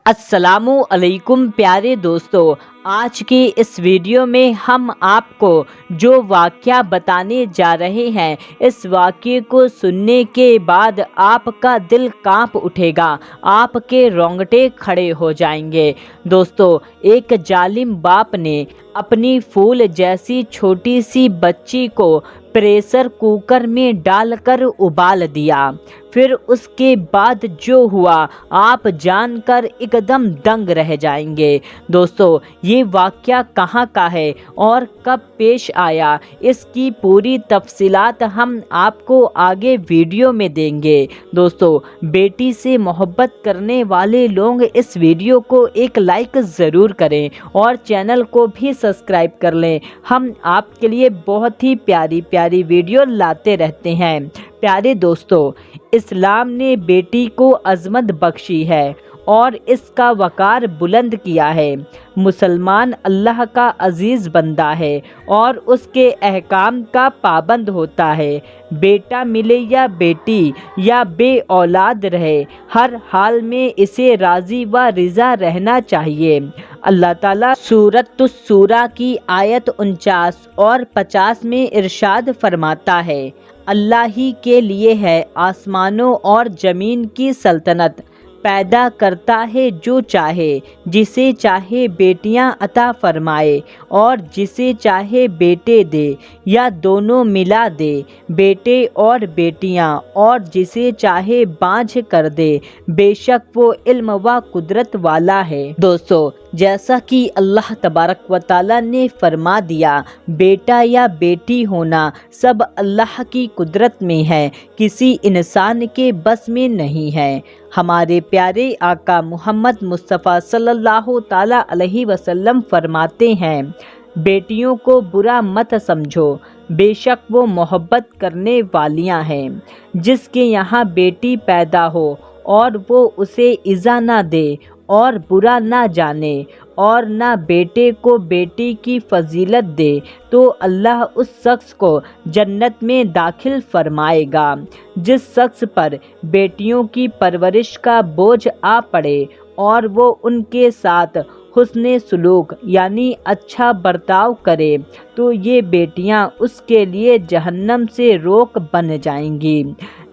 अस्सलामु अलैकुम प्यारे दोस्तों, आज की इस वीडियो में हम आपको जो वाक़या बताने जा रहे हैं, इस वाक़ये को सुनने के बाद आपका दिल कांप उठेगा, आपके रोंगटे खड़े हो जाएंगे। दोस्तों, एक जालिम बाप ने अपनी फूल जैसी छोटी सी बच्ची को प्रेशर कुकर में डालकर उबाल दिया। फिर उसके बाद जो हुआ आप जानकर एकदम दंग रह जाएंगे। दोस्तों, ये वाक़या कहाँ का है और कब पेश आया, इसकी पूरी तफसीलात हम आपको आगे वीडियो में देंगे। दोस्तों, बेटी से मोहब्बत करने वाले लोग इस वीडियो को एक लाइक ज़रूर करें और चैनल को भी सब्सक्राइब कर लें। हम आपके लिए बहुत ही प्यारी प्यारी वीडियो लाते रहते हैं। प्यारे दोस्तों, इस्लाम ने बेटी को अज़मत बख्शी है और इसका वक़ार बुलंद किया है। मुसलमान अल्लाह का अज़ीज़ बंदा है और उसके अहकाम का पाबंद होता है। बेटा मिले या बेटी या बे औलाद रहे, हर हाल में इसे राज़ी व रिज़ा रहना चाहिए। अल्लाह ताला सूरतुस सूरा की आयत 49 और 50 में इरशाद फरमाता है, अल्लाह ही के लिए है आसमानों और ज़मीन की सल्तनत, पैदा करता है जो चाहे, जिसे चाहे बेटियां अता फरमाए और जिसे चाहे बेटे दे या दोनों मिला दे, बेटे और बेटियां, और जिसे चाहे बांझ कर दे। बेशक वो इल्म व कुदरत वाला है। दोस्तों, जैसा कि अल्लाह तबारक व ताला ने फरमा दिया, बेटा या बेटी होना सब अल्लाह की कुदरत में है, किसी इंसान के बस में नहीं है। हमारे प्यारे आका मोहम्मद मुस्तफ़ा सल्लल्लाहु ताला अलैहि वसल्लम फरमाते हैं, बेटियों को बुरा मत समझो, बेशक वो मोहब्बत करने वालियां हैं। जिसके यहाँ बेटी पैदा हो और वो उसे इज़ा ना दे और बुरा ना जाने और ना बेटे को बेटी की फजीलत दे, तो अल्लाह उस शख्स को जन्नत में दाखिल फरमाएगा। जिस शख्स पर बेटियों की परवरिश का बोझ आ पड़े और वो उनके साथ हुस्ने सुलूक यानी अच्छा बर्ताव करे, तो ये बेटियां उसके लिए जहन्नम से रोक बन जाएंगी।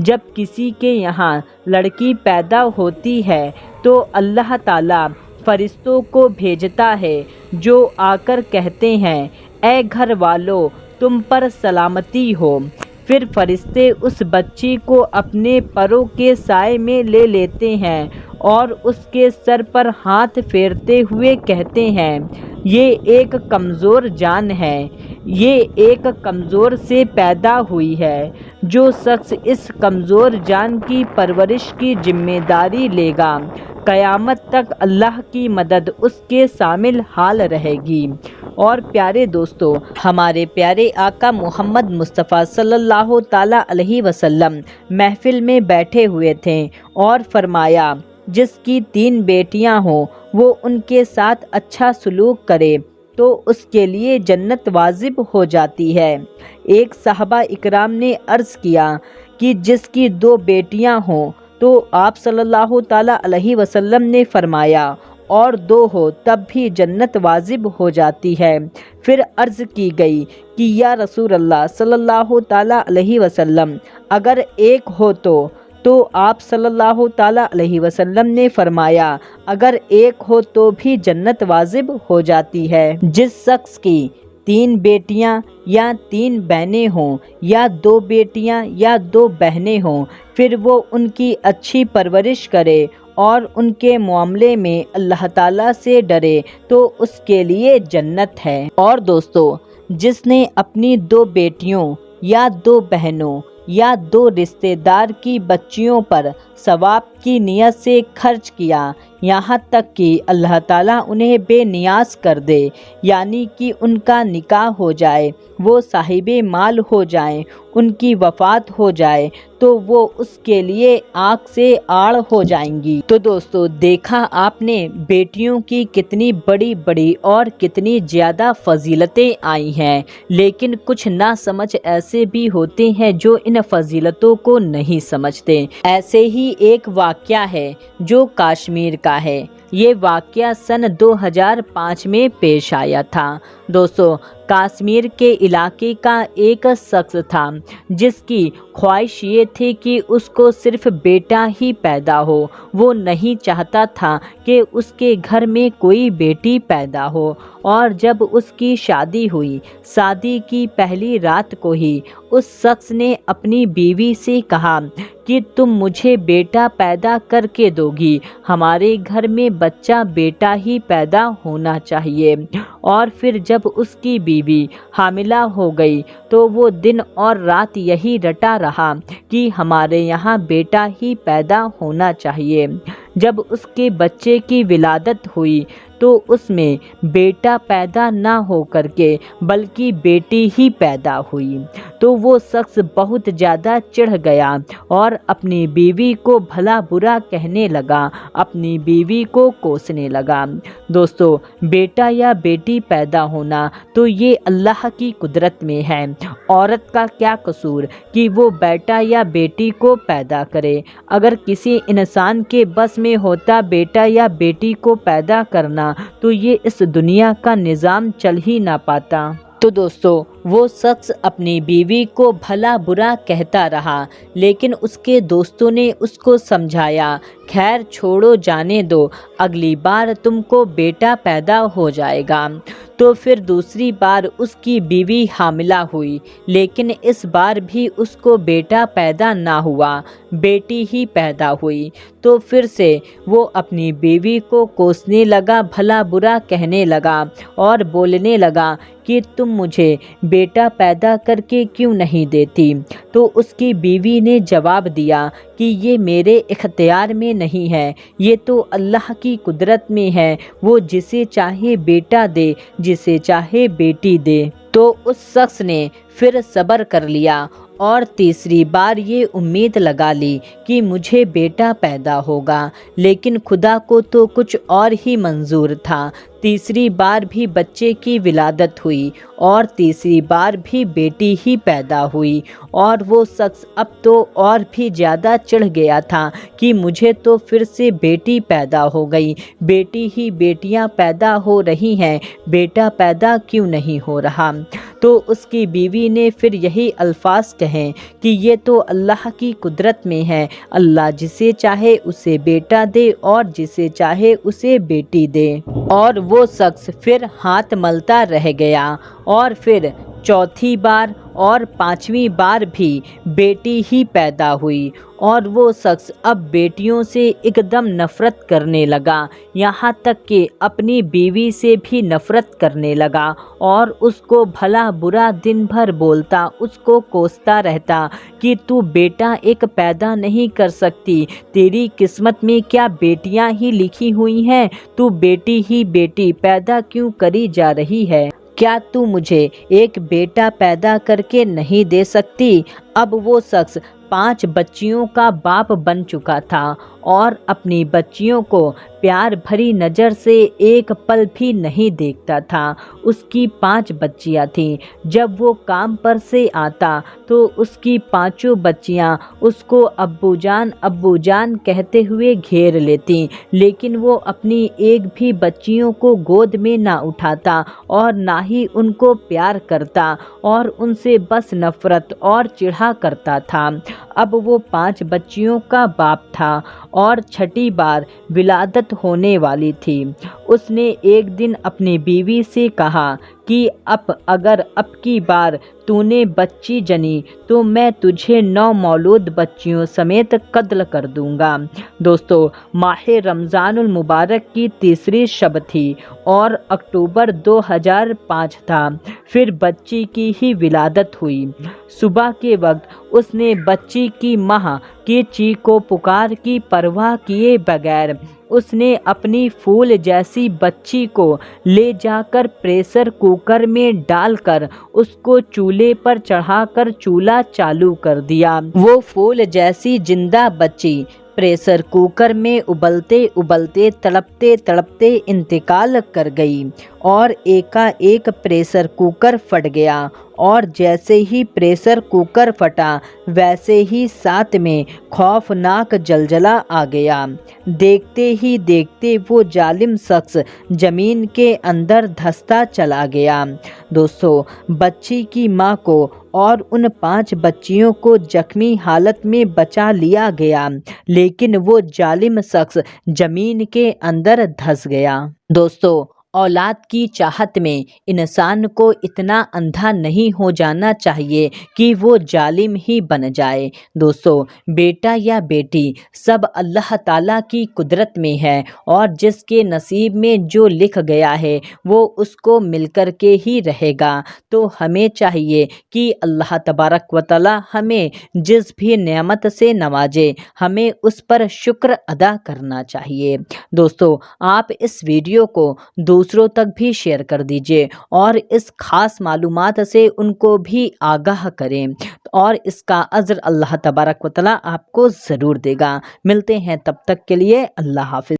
जब किसी के यहाँ लड़की पैदा होती है तो अल्लाह ताला फरिश्तों को भेजता है जो आकर कहते हैं, ऐ घर वालों, तुम पर सलामती हो। फिर फरिश्ते उस बच्ची को अपने परों के साए में ले लेते हैं और उसके सर पर हाथ फेरते हुए कहते हैं, ये एक कमज़ोर जान है, ये एक कमज़ोर से पैदा हुई है। जो शख्स इस कमज़ोर जान की परवरिश की जिम्मेदारी लेगा, क़यामत तक अल्लाह की मदद उसके शामिल हाल रहेगी। और प्यारे दोस्तों, हमारे प्यारे आका मोहम्मद मुस्तफ़ा सल्लल्लाहु ताला अलैहि वसल्लम महफ़िल में बैठे हुए थे और फरमाया, जिसकी 3 बेटियां हों वो उनके साथ अच्छा सलूक करे तो उसके लिए जन्नत वाजिब हो जाती है। एक सहाबा इकराम ने अर्ज़ किया कि जिसकी 2 बेटियां हों, तो आप सल्लल्लाहु ताला अलैहि वसल्लम ने फरमाया, और 2 हो तब भी जन्नत वाजिब हो जाती है। फिर अर्ज़ की गई कि या रसूल अल्लाह सल्लल्लाहु ताला अलैहि वसल्लम, अगर एक हो तो आप सल्लल्लाहु ताला अलैहि वसल्लम ने फरमाया, अगर एक हो तो भी जन्नत वाजिब हो जाती है। जिस शख्स की 3 बेटियां या 3 बहनें हों या 2 बेटियां या 2 बहनें हों, फिर वो उनकी अच्छी परवरिश करे और उनके मामले में अल्लाह ताला से डरे, तो उसके लिए जन्नत है। और दोस्तों, जिसने अपनी 2 बेटियों या 2 बहनों या 2 रिश्तेदार की बच्चियों पर सवाब की नियत से खर्च किया, यहाँ तक कि अल्लाह ताला उन्हें बेनियाज कर दे, यानी कि उनका निकाह हो जाए, वो साहिबे माल हो जाएं, उनकी वफ़ात हो जाए, तो वो उसके लिए आँख से आड़ हो जाएंगी। तो दोस्तों, देखा आपने बेटियों की कितनी बड़ी बड़ी और कितनी ज़्यादा फजीलतें आई हैं, लेकिन कुछ ना समझ ऐसे भी होते हैं जो इन फजीलतों को नहीं समझते। ऐसे ही एक वाक़या है जो कश्मीर का है। یہ واقعہ سن 2005 میں پیش آیا تھا۔ دوستو، کشمیر کے علاقے کا ایک شخص تھا جس کی خواہش یہ تھی کہ اس کو صرف بیٹا ہی پیدا ہو۔ وہ نہیں چاہتا تھا کہ اس کے گھر میں کوئی بیٹی پیدا ہو، اور جب اس کی شادی ہوئی، شادی کی پہلی رات کو ہی اس شخص نے اپنی بیوی سے کہا کہ تم مجھے بیٹا پیدا کر کے دو گی، ہمارے گھر میں بچہ بیٹا ہی پیدا ہونا چاہیے۔ اور پھر جب اس کی بیوی حاملہ ہو گئی تو وہ دن اور رات یہی رٹا رہا کہ ہمارے یہاں بیٹا ہی پیدا ہونا چاہیے۔ جب اس کے بچے کی ولادت ہوئی تو اس میں بیٹا پیدا نہ ہو کر کے بلکہ بیٹی ہی پیدا ہوئی، تو وہ شخص بہت زیادہ چڑھ گیا اور اپنی بیوی کو بھلا برا کہنے لگا، اپنی بیوی کو کوسنے لگا۔ دوستو، بیٹا یا بیٹی پیدا ہونا تو یہ اللہ کی قدرت میں ہے۔ عورت کا کیا قصور کہ وہ بیٹا یا بیٹی کو پیدا کرے؟ اگر کسی انسان کے بس میں ہوتا بیٹا یا بیٹی کو پیدا کرنا تو یہ اس دنیا کا نظام چل ہی نہ پاتا۔ تو دوستو، وہ شخص اپنی بیوی کو بھلا برا کہتا رہا، لیکن اس کے دوستوں نے اس کو سمجھایا، خیر چھوڑو، جانے دو، اگلی بار تم کو بیٹا پیدا ہو جائے گا۔ تو پھر دوسری بار اس کی بیوی حاملہ ہوئی، لیکن اس بار بھی اس کو بیٹا پیدا نہ ہوا، بیٹی ہی پیدا ہوئی۔ تو پھر سے وہ اپنی بیوی کو کوسنے لگا، بھلا برا کہنے لگا اور بولنے لگا کہ تم مجھے بیٹا پیدا کر کے کیوں نہیں دیتی؟ تو اس کی بیوی نے جواب دیا کہ یہ میرے اختیار میں نہیں ہے، یہ تو اللہ کی قدرت میں ہے، وہ جسے چاہے بیٹا دے، جسے چاہے بیٹی دے۔ تو اس شخص نے پھر صبر کر لیا اور تیسری بار یہ امید لگا لی کہ مجھے بیٹا پیدا ہوگا، لیکن خدا کو تو کچھ اور ہی منظور تھا۔ تیسری بار بھی بچے کی ولادت ہوئی اور تیسری بار بھی بیٹی ہی پیدا ہوئی، اور وہ شخص اب تو اور بھی زیادہ چڑھ گیا تھا کہ مجھے تو پھر سے بیٹی پیدا ہو گئی، بیٹی ہی بیٹیاں پیدا ہو رہی ہیں، بیٹا پیدا کیوں نہیں ہو رہا؟ تو اس کی بیوی نے پھر یہی الفاظ کہیں کہ یہ تو اللہ کی قدرت میں ہے، اللہ جسے چاہے اسے بیٹا دے اور جسے چاہے اسے بیٹی دے۔ اور وہ شخص پھر ہاتھ ملتا رہ گیا، اور پھر چوتھی بار اور پانچویں بار بھی بیٹی ہی پیدا ہوئی، اور وہ شخص اب بیٹیوں سے ایک دم نفرت کرنے لگا، یہاں تک کہ اپنی بیوی سے بھی نفرت کرنے لگا، اور اس کو بھلا برا دن بھر بولتا، اس کو کوستا رہتا کہ تو بیٹا ایک پیدا نہیں کر سکتی، تیری قسمت میں کیا بیٹیاں ہی لکھی ہوئی ہیں، تو بیٹی ہی بیٹی پیدا کیوں کری جا رہی ہے؟ کیا تو مجھے ایک بیٹا پیدا کر کے نہیں دے سکتی؟ اب وہ شخص 5 بچیوں کا باپ بن چکا تھا اور اپنی بچیوں کو پیار بھری نظر سے ایک پل بھی نہیں دیکھتا تھا۔ اس کی 5 بچیاں تھیں۔ جب وہ کام پر سے آتا تو اس کی 5 بچیاں اس کو ابو جان کہتے ہوئے گھیر لیتی، لیکن وہ اپنی ایک بھی بچیوں کو گود میں نہ اٹھاتا اور نہ ہی ان کو پیار کرتا، اور ان سے بس نفرت اور چڑھا کرتا تھا۔ اب وہ 5 بچیوں کا باپ تھا اور 6ٹھی بار ولادت ہونے والی تھی۔ اس نے ایک دن اپنی بیوی سے کہا کہ اگر اب کی بار تو نے بچی جنی تو میں تجھے 9 مولود بچیوں سمیت قتل کر دوں گا۔ دوستو، ماہ رمضان المبارک کی تیسری شب تھی اور اکتوبر 2005 تھا۔ پھر بچی کی ہی ولادت ہوئی۔ صبح کے وقت اس نے بچی کی ماں کی چیخ و پکار کی پرواہ کیے بغیر اس نے اپنی پھول جیسی بچی کو لے جا کر پریشر کوکر میں ڈال کر اس کو چولہے پر چڑھا کر چولہا چالو کر دیا۔ وہ پھول جیسی زندہ بچی प्रेशर कुकर में उबलते उबलते तड़पते तड़पते इंतकाल कर गई और एकाएक प्रेशर कुकर फट गया और जैसे ही प्रेशर कुकर फटा वैसे ही साथ में खौफनाक जलजला आ गया। देखते ही देखते वो जालिम शख्स जमीन के अंदर धंसता चला गया। दोस्तों, बच्ची की माँ को और उन 5 बच्चियों को जख्मी हालत में बचा लिया गया, लेकिन वो जालिम शख्स जमीन के अंदर धंस गया। दोस्तों, औलाद की चाहत में इंसान को इतना अंधा नहीं हो जाना चाहिए कि वो जालिम ही बन जाए। दोस्तों, बेटा या बेटी सब अल्लाह ताला की कुदरत में है और जिसके नसीब में जो लिख गया है वो उसको मिलकर के ही रहेगा। तो हमें चाहिए कि अल्लाह तबारक व तआला हमें जिस भी नेमत से नवाजे, हमें उस पर शुक्र अदा करना चाहिए। दोस्तों, आप इस वीडियो को दूसरों तक भी शेयर कर दीजिए और इस खास मालूमात से उनको भी आगाह करें और इसका अज्र अल्लाह तबारक व तआला आपको ज़रूर देगा। मिलते हैं, तब तक के लिए अल्लाह हाफ़िज़।